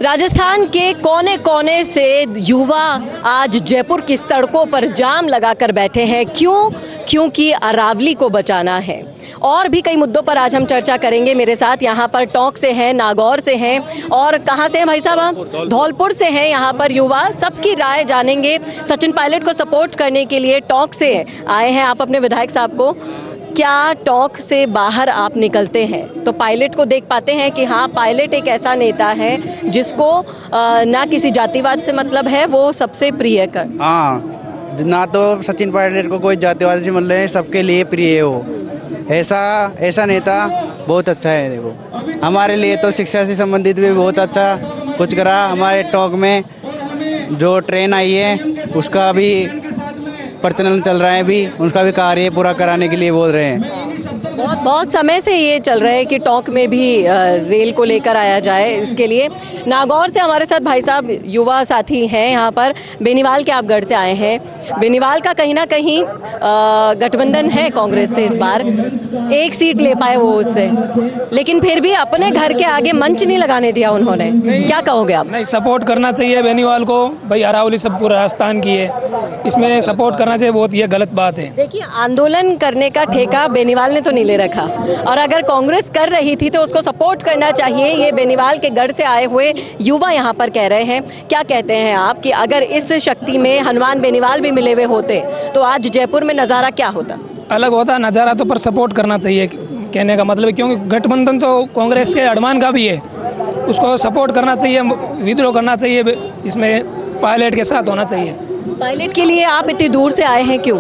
राजस्थान के कोने कोने से युवा आज जयपुर की सड़कों पर जाम लगाकर बैठे हैं। क्यों? क्योंकि अरावली को बचाना है। और भी कई मुद्दों पर आज हम चर्चा करेंगे। मेरे साथ यहाँ पर टोंक से हैं, नागौर से हैं और कहाँ से हैं भाई साहब? हम धौलपुर से हैं। यहाँ पर युवा सबकी राय जानेंगे। सचिन पायलट को सपोर्ट करने के लिए टोंक से आए हैं। आप अपने विधायक साहब को, क्या टोंक से बाहर आप निकलते हैं तो पायलट को देख पाते हैं कि हाँ, पायलट एक ऐसा नेता है जिसको ना किसी जातिवाद से मतलब है, वो सबसे प्रिय कर। हाँ, ना तो सचिन पायलट को कोई जातिवाद से मतलब है, सबके लिए प्रिय है वो। ऐसा नेता बहुत अच्छा है। देखो, हमारे लिए तो शिक्षा से संबंधित भी बहुत अच्छा कुछ करा। हमारे टोंक में जो ट्रेन आई है उसका भी प्रचलन चल रहा है, भी उनका भी कार्य पूरा कराने के लिए बोल रहे हैं। बहुत समय से ये चल रहा है कि टोंक में भी रेल को लेकर आया जाए। इसके लिए नागौर से हमारे साथ भाई साहब युवा साथी हैं। यहाँ पर बेनीवाल के आप गढ़ से आए हैं। बेनीवाल का कहीं ना कहीं गठबंधन है कांग्रेस से। इस बार एक सीट ले पाए वो उससे, लेकिन फिर भी अपने घर के आगे मंच नहीं लगाने दिया उन्होंने। क्या कहोगे आप? नहीं, सपोर्ट करना चाहिए बेनीवाल को। भाई अरावली सब पूरा राजस्थान की है, इसमें सपोर्ट करना चाहिए। बहुत ये गलत बात है। देखिए, आंदोलन करने का ठेका बेनीवाल ने तो नहीं ले रखा, और अगर कांग्रेस कर रही थी तो उसको सपोर्ट करना चाहिए। ये बेनीवाल के गढ़ से आए हुए युवा यहाँ पर कह रहे हैं। क्या कहते हैं आप कि अगर इस शक्ति में हनुमान बेनीवाल भी मिले हुए होते तो आज जयपुर में नजारा क्या होता? अलग होता नजारा। तो पर सपोर्ट करना चाहिए कहने का मतलब है, क्योंकि गठबंधन तो कांग्रेस के अडमान का भी है, उसको सपोर्ट करना चाहिए, विद्रोह करना चाहिए, इसमें पायलट के साथ होना चाहिए। पायलट के लिए आप इतनी दूर से आए हैं, क्यों?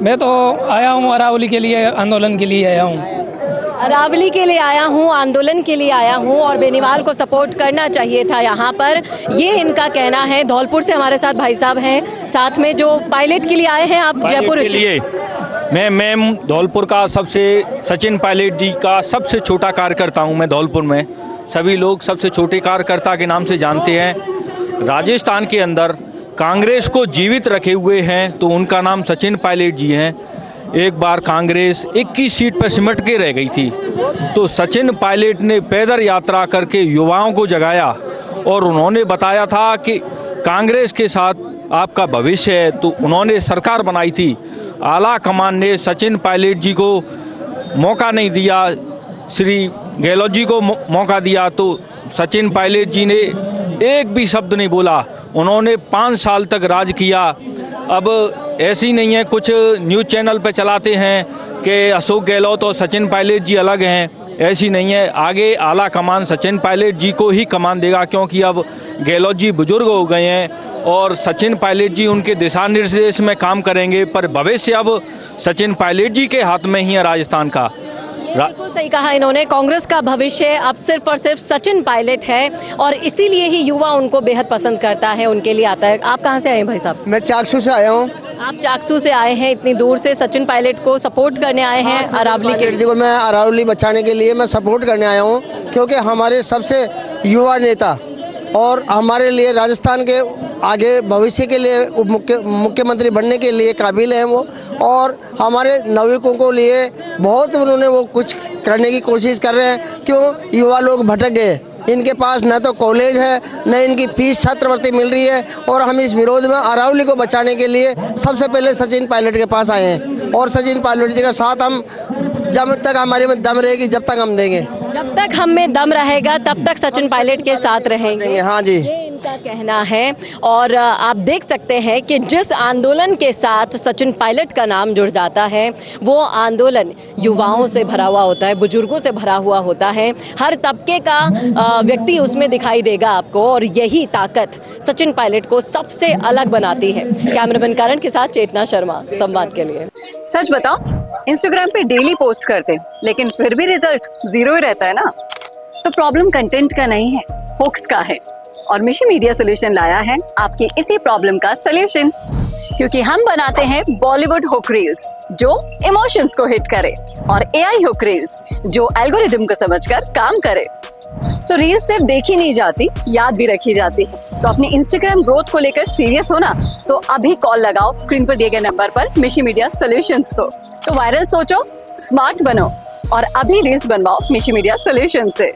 मैं तो आया हूँ अरावली के लिए, आंदोलन के लिए आया हूँ। अरावली के लिए आया हूँ, आंदोलन के लिए आया हूँ, और बेनीवाल को सपोर्ट करना चाहिए था यहाँ पर, ये इनका कहना है। धौलपुर से हमारे साथ भाई साहब हैं, साथ में जो पायलट के लिए आए हैं। आप जयपुर के लिए? मैं धौलपुर का सचिन पायलट जी का सबसे छोटा कार्यकर्ता हूँ। मैं धौलपुर में सभी लोग सबसे छोटे कार्यकर्ता के नाम से जानते हैं। राजस्थान के अंदर कांग्रेस को जीवित रखे हुए हैं तो उनका नाम सचिन पायलट जी हैं। एक बार कांग्रेस 21 सीट पर सिमट के रह गई थी, तो सचिन पायलट ने पैदल यात्रा करके युवाओं को जगाया और उन्होंने बताया था कि कांग्रेस के साथ आपका भविष्य है। तो उन्होंने सरकार बनाई थी। आला कमान ने सचिन पायलट जी को मौका नहीं दिया, श्री गहलोत जी को मौका दिया, तो सचिन पायलट जी ने एक भी शब्द नहीं बोला। उन्होंने 5 साल तक राज किया। अब ऐसी नहीं है, कुछ न्यूज़ चैनल पे चलाते हैं कि अशोक गहलोत और सचिन पायलट जी अलग हैं। ऐसी नहीं है। आगे आला कमान सचिन पायलट जी को ही कमान देगा, क्योंकि अब गहलोत जी बुजुर्ग हो गए हैं और सचिन पायलट जी उनके दिशा निर्देश में काम करेंगे। पर भविष्य अब सचिन पायलट जी के हाथ में ही है राजस्थान का। बिल्कुल सही कहा इन्होंने। कांग्रेस का भविष्य अब सिर्फ और सिर्फ सचिन पायलट है, और इसीलिए ही युवा उनको बेहद पसंद करता है, उनके लिए आता है। आप कहाँ से आए हैं भाई साहब? मैं चाकसू से आया हूँ। आप चाकसू से आए हैं, इतनी दूर से सचिन पायलट को सपोर्ट करने आए हैं? अरावली के जी को मैं अरावली बचाने के लिए मैं सपोर्ट करने आया हूँ, क्योंकि हमारे सबसे युवा नेता और हमारे लिए राजस्थान के आगे भविष्य के लिए मुख्यमंत्री बनने के लिए काबिल हैं वो, और हमारे नागरिकों को लिए बहुत उन्होंने वो कुछ करने की कोशिश कर रहे हैं। क्यों? युवा लोग भटक गए, इनके पास न तो कॉलेज है, न इनकी फीस छात्रवृत्ति मिल रही है, और हम इस विरोध में अरावली को बचाने के लिए सबसे पहले सचिन पायलट के पास आए हैं, और सचिन पायलट जी का साथ हम जब तक हमारे में दम रहेगी जब तक हम देंगे। जब तक हम में दम रहेगा तब तक सचिन पायलट के साथ रहेंगे। हाँ जी, ये इनका कहना है। और आप देख सकते हैं कि जिस आंदोलन के साथ सचिन पायलट का नाम जुड़ जाता है वो आंदोलन युवाओं से भरा हुआ होता है, बुजुर्गों से भरा हुआ होता है। हर तबके का व्यक्ति उसमें दिखाई देगा आपको, और यही ताकत सचिन पायलट को सबसे अलग बनाती है। कैमरामैन करण के साथ चेतना शर्मा, संवाद के लिए। सच बताओ, इंस्टाग्राम पे डेली पोस्ट करते लेकिन फिर भी रिजल्ट 0 ही रहता है ना? तो प्रॉब्लम कंटेंट का नहीं है, हुक्स का है। और मिशी मीडिया सोल्यूशन लाया है आपकी इसी प्रॉब्लम का सोल्यूशन, क्योंकि हम बनाते हैं बॉलीवुड हुक रील्स जो इमोशंस को हिट करे, और एआई हुक रील्स जो एल्गोरिदम को समझकर काम करे। तो रील्स सिर्फ देखी नहीं जाती, याद भी रखी जाती है। तो अपनी इंस्टाग्राम ग्रोथ को लेकर सीरियस हो ना, तो अभी कॉल लगाओ स्क्रीन पर दिए गए नंबर पर मिशी मीडिया सोल्यूशंस को। तो वायरल सोचो, स्मार्ट बनो, और अभी रील्स बनवाओ मिशी मीडिया सोल्यूशन से।